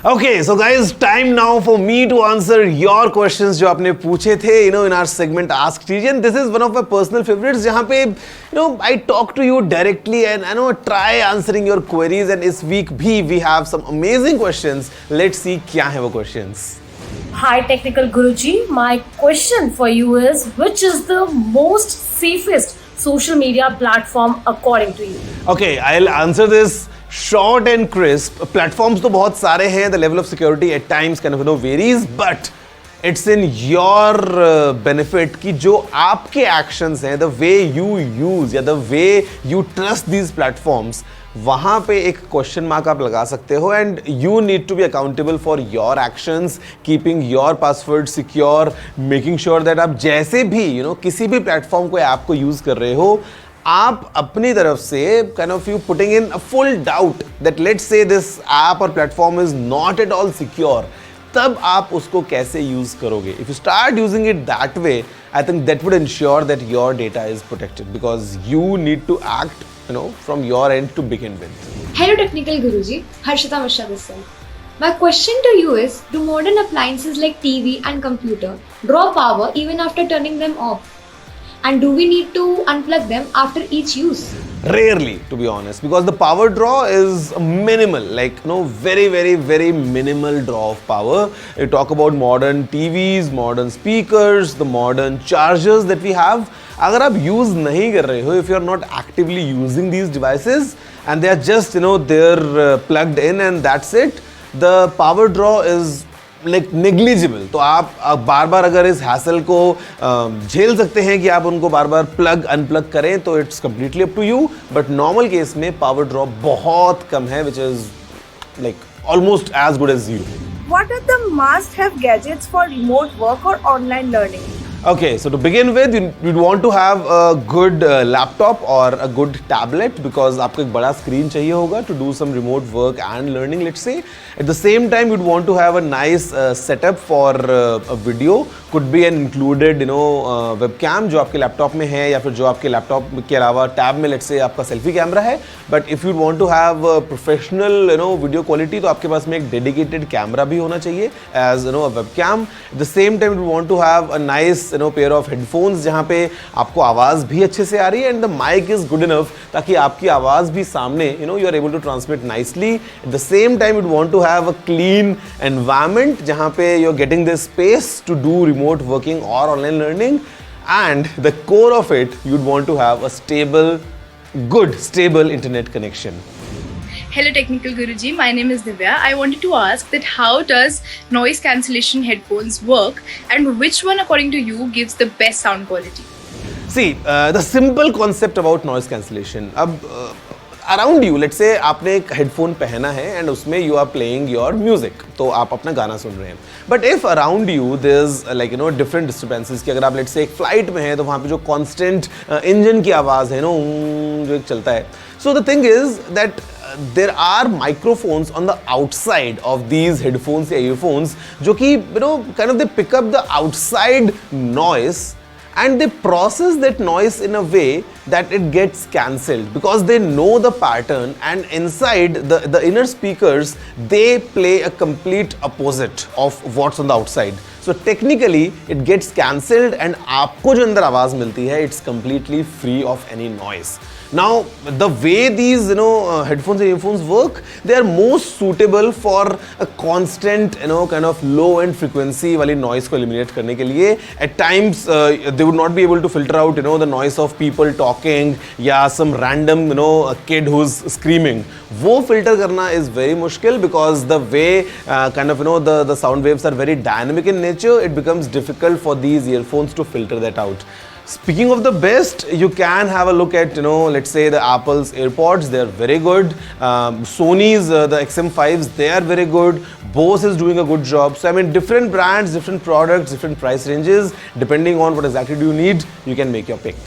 Okay, so guys, time now for me to answer your questions जो आपने पूछे थे, in our segment Ask TG, and this is one of my personal favorites जहाँ पे, I talk to you directly and try answering your queries, and this week भी we have some amazing questions. Let's see क्या है वो questions. Hi Technical Guruji, my question for you is, which is the most safest social media platform according to you? Okay, I'll answer this short and crisp. Platforms तो बहुत सारे हैं. The level of security at times kind of varies, but it's in your benefit कि जो आपके actions हैं, the way you use या the way you trust these platforms, वहाँ पे एक क्वेश्चन मार्क आप लगा सकते हो. And you need to be accountable for your actions, keeping your password secure, making sure that आप जैसे भी किसी भी प्लेटफॉर्म को ऐप को यूज कर रहे हो, आप अपनी तरफ से kind of you putting in a full doubt that let's say this app or platform is not at all secure, तब आप उसको कैसे यूज करोगे. If you start using it that way, I think that would ensure that your data is protected because you need to act from your end to begin with. Hello Technical Guruji, Harshita Mishra this side. My question to you is, do modern appliances like TV and computer draw power even after turning them off? And do we need to unplug them after each use? Rarely, to be honest, because the power draw is minimal, like very, very, very minimal draw of power. You talk about modern TVs, modern speakers, the modern chargers that we have. अगर आप use नहीं कर रहे हो, if you are not actively using these devices and they are just they're plugged in and that's it, the power draw is like negligible. तो आप बार बार अगर इस hassle को झेल सकते हैं कि आप उनको बार बार plug unplug करें, तो it's completely up to you. But normal case में power draw बहुत कम है, which is like almost as good as zero. What are the must-have gadgets for remote work or online learning? Okay, so to begin with, you'd want to have a good laptop or a good tablet because आपको एक बड़ा screen चाहिए होगा to do some remote work and learning, let's say. At the same time, you'd want to have a nice setup for a video. Could be an included, webcam जो आपके laptop में है या फिर जो आपके laptop के अलावा tab में let's say आपका selfie camera है. But if you want to have a professional, video quality, तो आपके पास में एक dedicated camera भी होना चाहिए as a webcam. At the same time, you want to have a nice pair of headphones जहाँ पे आपको आवाज़ भी अच्छे से आ रही है and the mic is good enough ताकि आपकी आवाज़ भी सामने you are able to transmit nicely. At the same time, you'd want to have a clean environment जहाँ पे you're getting this space to do remote working or online learning, and the core of it, you'd want to have a stable internet connection. Hello Technical Guruji, my name is Divya. I wanted to ask that how does noise cancellation headphones work and which one according to you gives the best sound quality? See, the simple concept about noise cancellation. अब around you, let's say आपने एक headphone पहना है and उसमें you are playing your music, तो आप अपना गाना सुन रहे हैं. But if around you there's like different disturbances कि अगर आप let's say एक flight में हैं तो वहाँ पे जो constant engine की आवाज़ है जो एक चलता है. So the thing is that there are microphones on the outside of these headphones या earphones जो कि kind of they pick up the outside noise and they process that noise in a way that it gets cancelled because they know the pattern, and inside the inner speakers they play a complete opposite of what's on the outside. So technically it gets cancelled and आपको जो अंदर आवाज़ मिलती है it's completely free of any noise. Now, the way these headphones and earphones work, they are most suitable for a constant kind of low end frequency वाली noise को eliminate करने के लिए. At times they would not be able to filter out the noise of people talking या some random kid who's screaming. वो filter करना is very मुश्किल because the way kind of the sound waves are very dynamic in nature, it becomes difficult for these earphones to filter that out. Speaking of the best, you can have a look at, let's say the Apple's AirPods, they're very good. Sony's, the XM5s, they are very good. Bose is doing a good job. So, I mean, different brands, different products, different price ranges. Depending on what exactly do you need, you can make your pick.